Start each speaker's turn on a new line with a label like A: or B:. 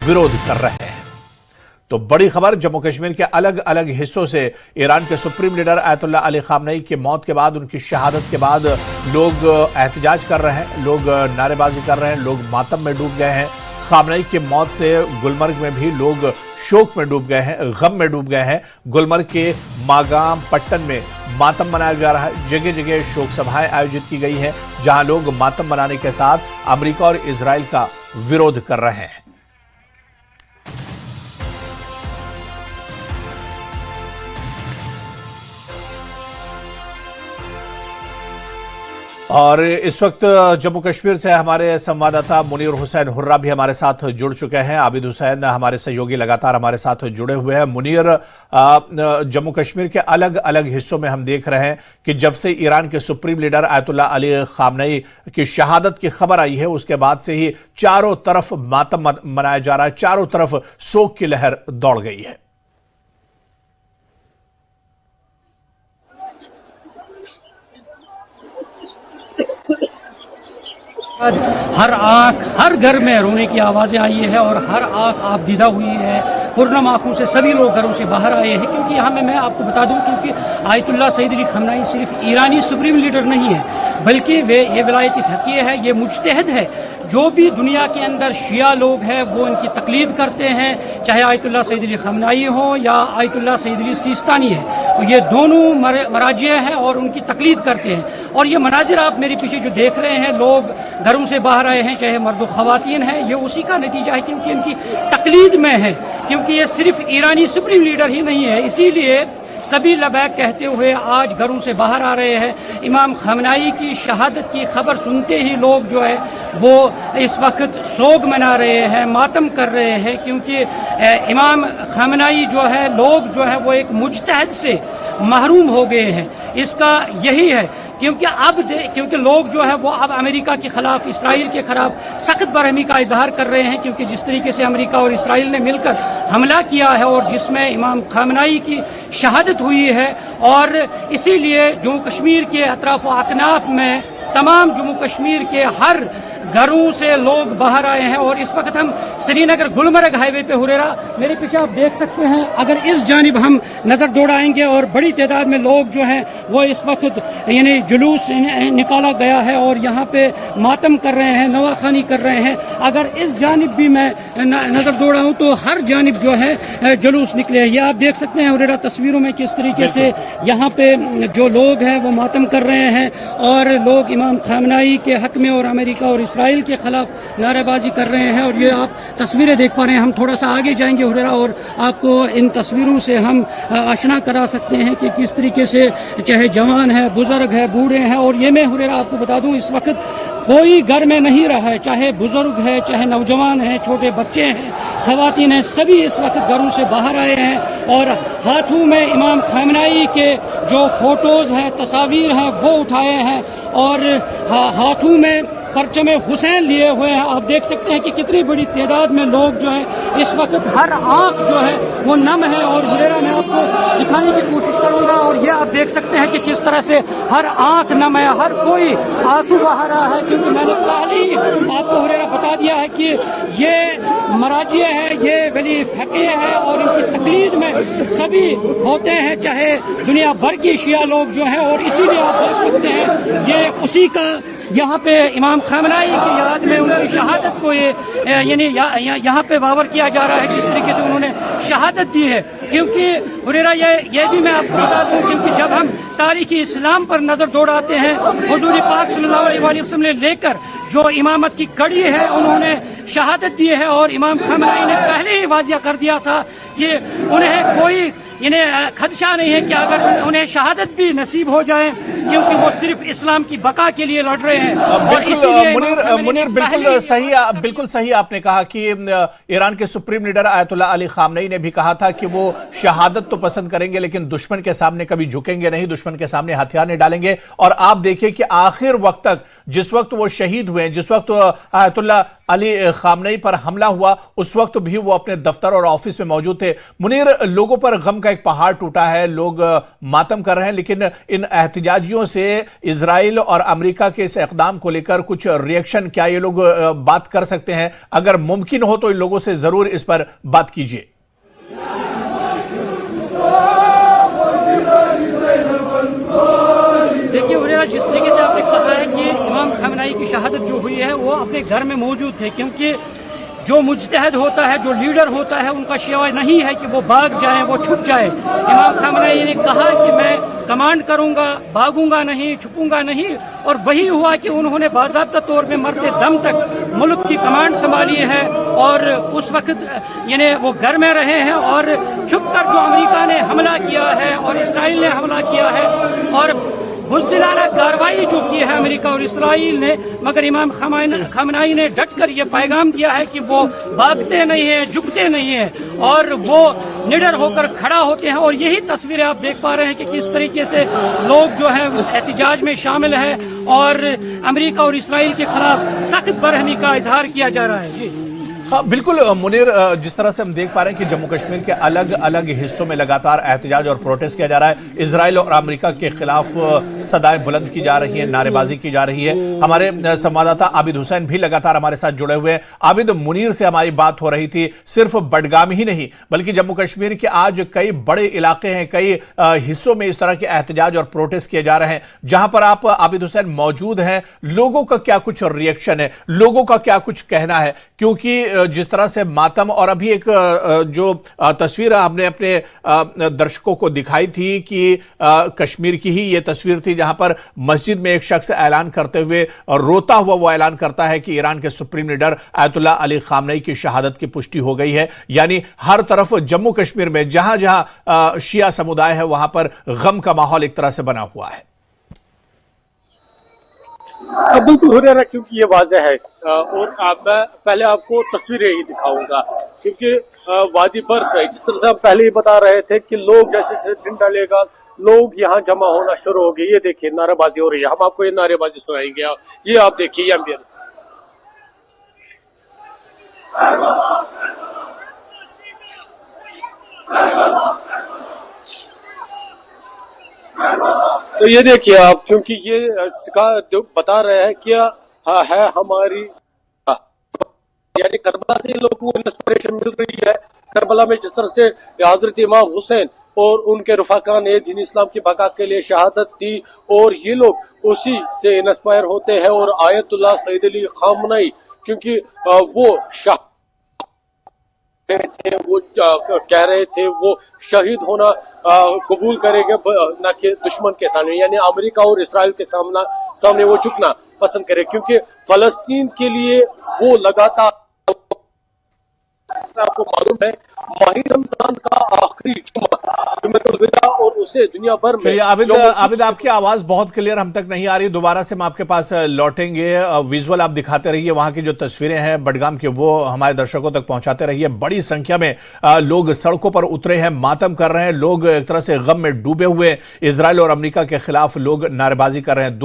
A: विरोध कर रहे हैं। तो बड़ी खबर, जम्मू कश्मीर के अलग अलग हिस्सों से ईरान के supreme leader Ayatollah Ali Khamenei की मौत के बाद, उनकी शहादत के बाद लोग एहतजाज कर रहे हैं, लोग नारेबाजी कर रहे हैं, लोग मातम में डूब गए हैं। खामनेई की मौत से गुलमर्ग में भी लोग शोक में डूब गए हैं, गम में डूब गए हैं। गुलमर्ग के मागाम पट्टन में मातम मनाया जा रहा है। जगह जगह शोक सभाएं आयोजित की गई हैं, जहां लोग मातम मनाने के साथ अमेरिका और इजराइल का विरोध कर रहे हैं। और इस वक्त जम्मू कश्मीर से हमारे संवाददाता मुनीर हुसैन हुर्रा भी हमारे साथ जुड़ चुके हैं। आबिद हुसैन हमारे सहयोगी लगातार हमारे साथ जुड़े हुए हैं। मुनीर, जम्मू कश्मीर के अलग अलग हिस्सों में हम देख रहे हैं कि जब से ईरान के supreme leader Ayatollah Ali Khamenei की शहादत की खबर आई है, उसके बाद से ही चारों तरफ मातम मनाया जा रहा है, चारों तरफ शोक की लहर दौड़ गई है।
B: हर आंख, हर घर में रोने की आवाज़ें आई है और हर आंख आबदीदा हुई है। पूर्णम आंखों से सभी लोग घरों से बाहर आए हैं, क्योंकि यहाँ मैं आपको बता दूं, क्योंकि आयतुल्लाह सईद अली खामनेई सिर्फ ईरानी सुप्रीम लीडर नहीं है, बल्कि ये विलायती फ़क़ीह है, ये मुज्तहिद है। जो भी दुनिया के अंदर शिया लोग हैं वो इनकी तकलीद करते हैं, चाहे आयतुल्लाह सईद अली खामनेई हो या आयतुल्लाह सईद अली सिस्तानी है, ये दोनों मराजिय हैं और उनकी तकलीद करते हैं। और ये मनाजिर आप मेरे पीछे जो देख रहे हैं, लोग घरों से बाहर आए हैं, चाहे मर्द ख़वातीन हैं, ये उसी का नतीजा है, क्योंकि इनकी तकलीद में है। क्योंकि ये सिर्फ ईरानी सुप्रीम लीडर ही नहीं है, इसीलिए सभी लबैक कहते हुए आज घरों से बाहर आ रहे हैं। इमाम खामनेई की शहादत की खबर सुनते ही लोग जो है वो इस वक्त सोग मना रहे हैं, मातम कर रहे हैं, क्योंकि इमाम खामनेई जो है, लोग जो है वो एक मुज्तहिद से महरूम हो गए हैं। इसका यही है, क्योंकि लोग जो है वो अब अमेरिका के खिलाफ, इसराइल के खिलाफ सख्त बरहमी का इजहार कर रहे हैं, क्योंकि जिस तरीके से अमेरिका और इसराइल ने मिलकर हमला किया है और जिसमें इमाम खामनेई की शहादत हुई है, और इसीलिए जम्मू कश्मीर के अतराफ व अकनाफ में तमाम जम्मू कश्मीर के हर घरों से लोग बाहर आए हैं। और इस वक्त हम श्रीनगर गुलमर्ग हाईवे पे हुरेरा, मेरे पीछे आप देख सकते हैं, अगर इस जानिब हम नज़र दौड़ाएंगे और बड़ी तादाद में लोग जो हैं वो इस वक्त यानी जुलूस निकाला गया है और यहाँ पे मातम कर रहे हैं, नवाखानी कर रहे हैं। अगर इस जानिब भी मैं नज़र दौड़ाऊँ तो हर जानिब जो है जुलूस निकले हैं। ये आप देख सकते हैं हुरेरा तस्वीरों में किस तरीके से यहाँ पे जो लोग हैं वो मातम कर रहे हैं और लोग इमाम खामनेई के हक में और अमेरिका और इसराइल के खिलाफ नारेबाजी कर रहे हैं। और ये आप तस्वीरें देख पा रहे हैं। हम थोड़ा सा आगे जाएंगे हुरेरा और आपको इन तस्वीरों से हम आशना करा सकते हैं कि किस तरीके से चाहे जवान है, बुजुर्ग है, बूढ़े हैं। और ये मैं हुरेरा आपको बता दूं, इस वक्त कोई घर में नहीं रहा है, चाहे बुजुर्ग है, चाहे नौजवान है, छोटे बच्चे हैं, खवातीन हैं, सभी इस वक्त घरों से बाहर आए हैं और हाथों में इमाम खामनेई के जो फोटोज हैं, तस्वीर हैं, वो उठाए हैं और हाथों में परचम हुसैन लिए हुए हैं। आप देख सकते हैं कि कितनी बड़ी तादाद में लोग जो है इस वक्त, हर आंख जो है वो नम है। और हुरेरा मैं आपको दिखाने की कोशिश करूंगा और ये आप देख सकते हैं कि किस तरह से हर आंख नम है, हर कोई आंसू बहा रहा है, क्योंकि मैंने पहले ही आपको हुरेरा बता दिया है कि ये मराजिय है, ये वली फ़क़ीह है और इनकी तकलीद में सभी होते हैं, चाहे दुनिया भर की शिया लोग जो है। और इसीलिए आप देख सकते हैं ये उसी का यहाँ पे इमाम खामनेई की याद में उनकी शहादत को यानी यहाँ पे बावर किया जा रहा है, जिस तरीके से उन्होंने शहादत दी है। क्योंकि हुरेरा ये भी मैं आपको बता दूँ, क्योंकि जब हम तारीख़ी इस्लाम पर नज़र दौड़ाते हैं, हुज़ूर पाक सल्लल्लाहु अलैहि वसल्लम ने लेकर जो इमामत की कड़ी है उन्होंने शहादत दी है। और इमाम खामनेई ने पहले ही वाज़िया कर दिया था कि उन्हें कोई इन्हें खदशा नहीं है कि अगर उन्हें शहादत भी नसीब हो जाए, क्योंकि वो सिर्फ इस्लाम की बका के लिए लड़ रहे हैं। और इसीलिए मुनीर
A: बिल्कुल सही आपने कहा कि ईरान के supreme leader Ayatollah Ali Khamenei ने भी कहा था कि वो शहादत तो पसंद करेंगे लेकिन दुश्मन के सामने कभी झुकेंगे नहीं, दुश्मन के सामने हथियार नहीं डालेंगे। और आप देखिए कि आखिर वक्त तक, जिस वक्त वो शहीद हुए, जिस वक्त आयतुल्लाह अली खामनेई पर हमला हुआ, उस वक्त भी वो अपने दफ्तर और ऑफिस में मौजूद थे। मुनीर, लोगों पर गम کا ایک پہاڑ ٹوٹا ہے, لوگ ماتم کر رہے ہیں, لیکن ان احتجاجیوں سے اسرائیل اور امریکہ کے اس اقدام کو لے کر کچھ ریئیکشن کیا یہ لوگ بات کر سکتے ہیں؟ اگر ممکن ہو تو ان لوگوں سے ضرور اس پر بات کیجیے.
B: دیکھیے ہریرا, جس طریقے سے آپ نے کہا ہے کہ امام خامنائی کی شہادت جو ہوئی ہے وہ اپنے گھر میں موجود تھے, کیونکہ جو مجتہد ہوتا ہے, جو لیڈر ہوتا ہے, ان کا شیوا نہیں ہے کہ وہ بھاگ جائیں, وہ چھپ جائیں. امام خامنائی نے کہا کہ میں کمانڈ کروں گا, بھاگوں گا نہیں, چھپوں گا نہیں, اور وہی ہوا کہ انہوں نے باضابطہ طور پہ مرتے دم تک ملک کی کمانڈ سنبھالی ہے, اور اس وقت یعنی وہ گھر میں رہے ہیں, اور چھپ کر جو امریکہ نے حملہ کیا ہے اور اسرائیل نے حملہ کیا ہے, اور بزدلانہ کارروائی جو کی ہے امریکہ اور اسرائیل نے, مگر امام خامنائی نے ڈٹ کر یہ پیغام دیا ہے کہ وہ بھاگتے نہیں ہیں, جھکتے نہیں ہیں, اور وہ نڈر ہو کر کھڑا ہوتے ہیں. اور یہی تصویریں آپ دیکھ پا رہے ہیں کہ کس طریقے سے لوگ جو ہیں اس احتجاج میں شامل ہیں, اور امریکہ اور اسرائیل کے خلاف سخت برہمی کا اظہار کیا جا رہا ہے. جی
A: ہاں بالکل منیر, جس طرح سے ہم دیکھ پا رہے ہیں کہ جموں کشمیر کے الگ الگ حصوں میں لگاتار احتجاج اور پروٹیسٹ کیا جا رہا ہے. اسرائیل اور امریکہ کے خلاف صدائیں بلند کی جا رہی ہیں, نعرے بازی کی جا رہی ہے. ہمارے سنواداتا عابد حسین بھی لگاتار ہمارے ساتھ جڑے ہوئے ہیں. عابد, منیر سے ہماری بات ہو رہی تھی, صرف بڈگام ہی نہیں بلکہ جموں کشمیر کے آج کئی بڑے علاقے ہیں, کئی حصوں میں اس طرح کے احتجاج اور پروٹیسٹ کیے جا رہے ہیں. جہاں پر آپ عابد حسین موجود ہیں, لوگوں کا کیا کچھ ریئیکشن ہے, لوگوں کا کیا کچھ کہنا ہے؟ کیونکہ جس طرح سے ماتم, اور ابھی ایک جو تصویر ہم نے اپنے درشکوں کو دکھائی تھی کہ کشمیر کی ہی یہ تصویر تھی, جہاں پر مسجد میں ایک شخص اعلان کرتے ہوئے روتا ہوا وہ اعلان کرتا ہے کہ ایران کے سپریم لیڈر آیت اللہ علی خامنئی کی شہادت کی پشٹی ہو گئی ہے. یعنی ہر طرف جموں کشمیر میں جہاں جہاں شیعہ سمودائے ہے وہاں پر غم کا ماحول ایک طرح سے بنا ہوا ہے.
C: بالکل ہو رہا, کیونکہ یہ واضح ہے, اور میں پہلے آپ کو تصویریں ہی دکھاؤں گا, کیونکہ وادی برف ہے. جس طرح سے آپ پہلے ہی بتا رہے تھے کہ لوگ جیسے دن ڈالے گا لوگ یہاں جمع ہونا شروع ہو گئے. یہ دیکھیے نعرے بازی ہو رہی ہے, ہم آپ کو یہ نعرے بازی سنائیں گے. یہ آپ دیکھیے, یہ ایمبیئنس. تو یہ دیکھیے آپ, کیونکہ یہ بتا رہے ہیں کیا ہے ہماری, یعنی کربلا سے لوگوں کو انسپریشن مل رہی ہے. کربلا میں جس طرح سے حضرت امام حسین اور ان کے رفقا نے دین اسلام کی بقا کے لیے شہادت دی, اور یہ لوگ اسی سے انسپائر ہوتے ہیں. اور آیت اللہ سید علی خامنئی, کیونکہ وہ تھے, وہ کہہ رہے تھے وہ شہید ہونا قبول کریں گے, نہ کہ دشمن کے سامنے, یعنی امریکہ اور اسرائیل کے سامنے وہ جھکنا پسند کرے, کیونکہ فلسطین کے لیے وہ لگاتار, آپ کو معلوم ہے ماہ رمضان کا آخری جمعہ الوداع, اور اسے دنیا بھر میں.
A: عابد, آپ کی آواز بہت کلیئر ہم تک نہیں آ رہی, دوبارہ سے ہم آپ کے پاس لوٹیں گے. ویژول آپ دکھاتے رہیے, وہاں کی جو تصویریں ہیں بڈگام کے وہ ہمارے درشکوں تک پہنچاتے رہیے. بڑی سنکھیا میں لوگ سڑکوں پر اترے ہیں, ماتم کر رہے ہیں, لوگ ایک طرح سے غم میں ڈوبے ہوئے. اسرائیل اور امریکہ کے خلاف لوگ نعرے بازی کر رہے ہیں.